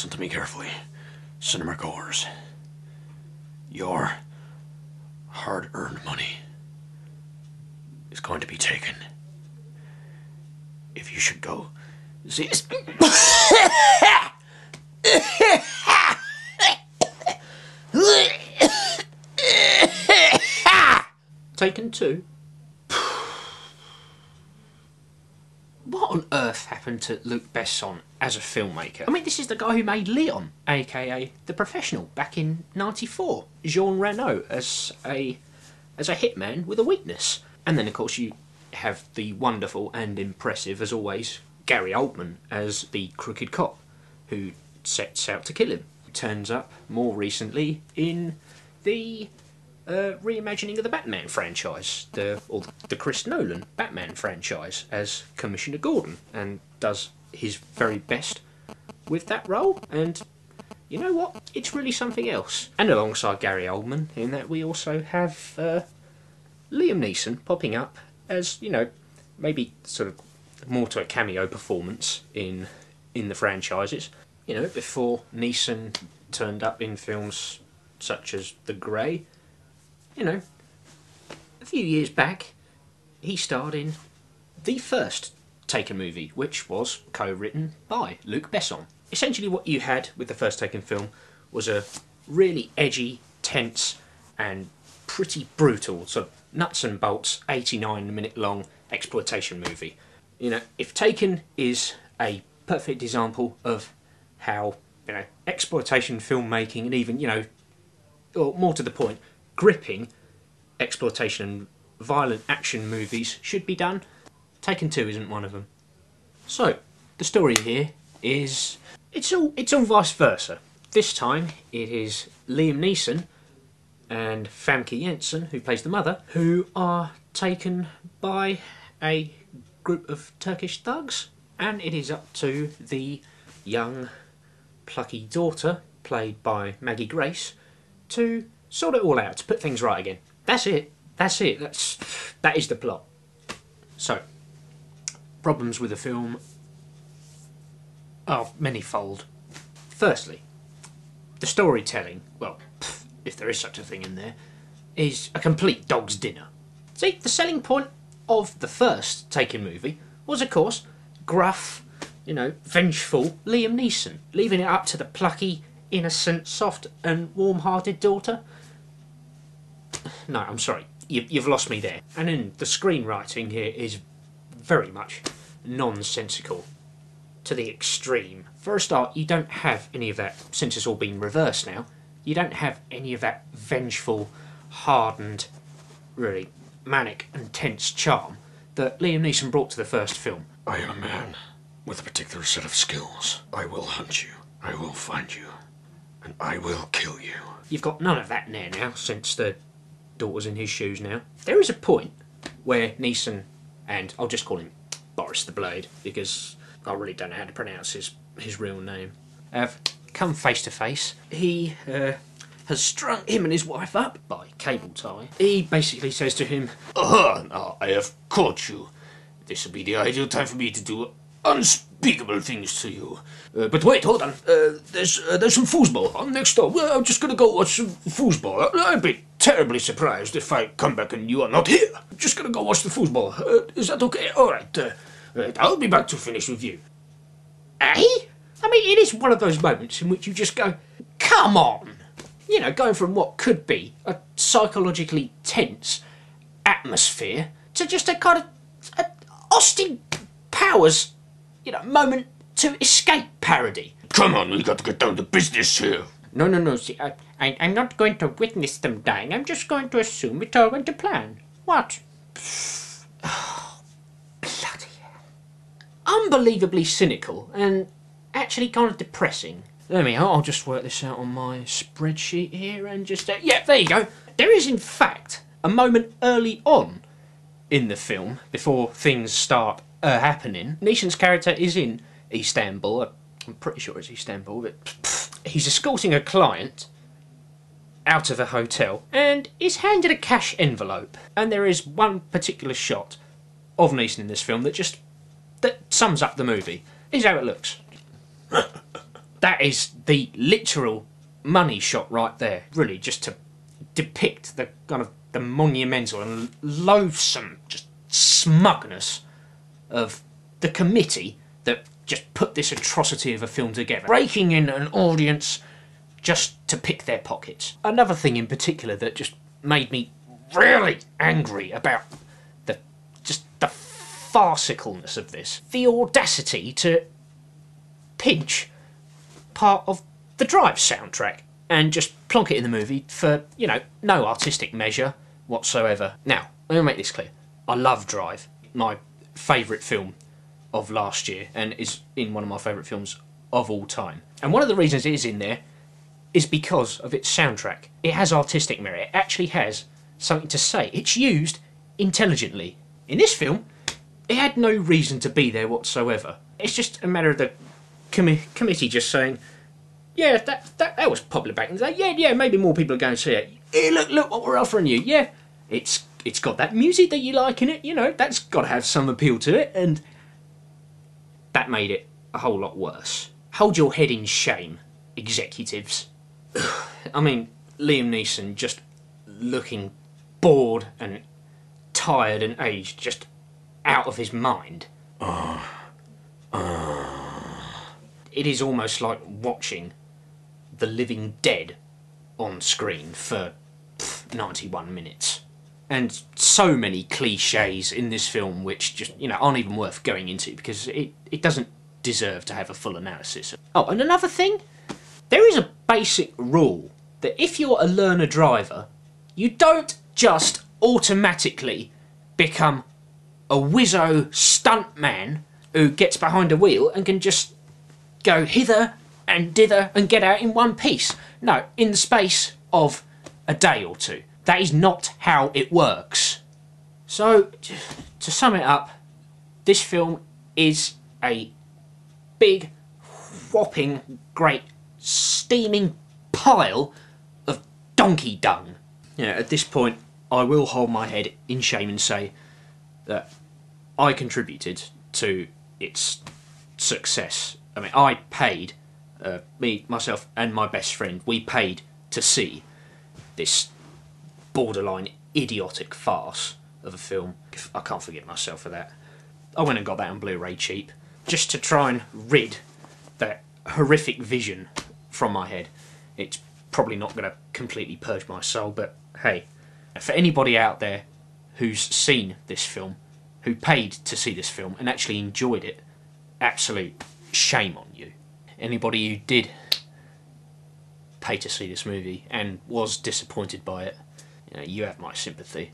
Listen to me carefully. Cinema goers. Your hard-earned money is going to be taken. If you should go see... Taken 2? What on earth happened to Luc Besson as a filmmaker? I mean, this is the guy who made Leon, aka The Professional, back in '94. Jean Reno as a hitman with a weakness. And then, of course, you have the wonderful and impressive, as always, Gary Oldman as the crooked cop who sets out to kill him. Turns up more recently in the reimagining of the Batman franchise, the Chris Nolan Batman franchise, as Commissioner Gordon, and does his very best with that role. And you know what? It's really something else. And alongside Gary Oldman, in that we also have Liam Neeson popping up as, you know, maybe sort of more to a cameo performance in the franchises. You know, before Neeson turned up in films such as The Grey. You know, a few years back, he starred in the first Taken movie, which was co-written by Luc Besson. Essentially what you had with the first Taken film was a really edgy, tense, and pretty brutal, sort of nuts and bolts, 89-minute long exploitation movie. You know, if Taken is a perfect example of how, you know, exploitation filmmaking and even, you know, or more to the point, gripping exploitation and violent action movies should be done, Taken 2 isn't one of them. So, the story here is it's all vice versa. This time it is Liam Neeson and Famke Janssen, who plays the mother, who are taken by a group of Turkish thugs, and it is up to the young plucky daughter, played by Maggie Grace, to sort it all out, to put things right again. That's it. That is the plot. So, problems with the film are manifold. Firstly, the storytelling, well, if there is such a thing in there, is a complete dog's dinner. See, the selling point of the first Taken movie was, of course, gruff, you know, vengeful Liam Neeson, leaving it up to the plucky, innocent, soft and warm-hearted daughter. No, I'm sorry, you've lost me there. And then the screenwriting here is very much nonsensical to the extreme. For a start, you don't have any of that, since it's all been reversed now, you don't have any of that vengeful, hardened, really manic and tense charm that Liam Neeson brought to the first film. I am a man with a particular set of skills. I will hunt you, I will find you, and I will kill you. You've got none of that there now, since the daughter's in his shoes now. There is a point where Neeson, and I'll just call him Boris the Blade, because I really don't know how to pronounce his real name, have come face to face. He has strung him and his wife up by cable tie. He basically says to him, Now I have caught you. This will be the ideal time for me to do unspeakable things to you. But wait, hold on. There's some foosball on next door. Well, I'm just gonna go watch some foosball. I'd be terribly surprised if I come back and you are not here. I'm just gonna go watch the foosball. Is that okay? All right. I'll be back to finish with you. Eh? I mean, it is one of those moments in which you just go, come on! You know, going from what could be a psychologically tense atmosphere to just a kind of Austin Powers, you know, moment to escape parody. Come on, we got to get down to business here. No, see, I'm not going to witness them dying. I'm just going to assume it all went to plan. What? Oh, bloody hell. Unbelievably cynical and actually kind of depressing. Let me, I'll just work this out on my spreadsheet here and just... yeah, there you go. There is, in fact, a moment early on in the film, before things start happening. Neeson's character is in Istanbul. I'm pretty sure it's Istanbul, but he's escorting a client out of a hotel and is handed a cash envelope. And there is one particular shot of Neeson in this film that sums up the movie. Here's how it looks. That is the literal money shot right there. Really, just to depict the kind of the monumental and loathsome just smugness of the committee that just put this atrocity of a film together, breaking in an audience just to pick their pockets. Another thing in particular that just made me really angry about the farcicalness of this, the audacity to pinch part of the Drive soundtrack and just plonk it in the movie for, you know, no artistic measure whatsoever. Now, let me make this clear. I love Drive, my favourite film of last year, and is in one of my favourite films of all time. And one of the reasons it is in there is because of its soundtrack. It has artistic merit. It actually has something to say. It's used intelligently. In this film, it had no reason to be there whatsoever. It's just a matter of the committee just saying, yeah, that was popular back in the day. Yeah, maybe more people are going to see it. Hey, look what we're offering you. Yeah, it's got that music that you like in it. You know, that's got to have some appeal to it, and that made it a whole lot worse. Hold your head in shame, executives. I mean, Liam Neeson just looking bored and tired and aged, just out of his mind. It is almost like watching The Living Dead on screen for 91 minutes. And so many cliches in this film which just, you know, aren't even worth going into because it doesn't deserve to have a full analysis. Oh, and another thing, there is a basic rule that if you're a learner driver, you don't just automatically become a whizzo stuntman who gets behind a wheel and can just go hither and dither and get out in one piece. No, in the space of a day or two. That is not how it works. So, to sum it up, this film is a big, whopping, great, steaming pile of donkey dung. Yeah, at this point, I will hold my head in shame and say that I contributed to its success. I mean, I paid, myself and my best friend, we paid to see this borderline idiotic farce of a film. I can't forgive myself for that. I went and got that on Blu-ray cheap, just to try and rid that horrific vision from my head. It's probably not going to completely purge my soul, but hey, for anybody out there who's seen this film, who paid to see this film and actually enjoyed it, absolute shame on you. Anybody who did pay to see this movie and was disappointed by it, you know, you have my sympathy.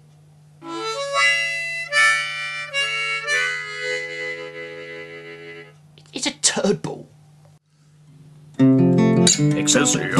It's a turd ball. Excelsior!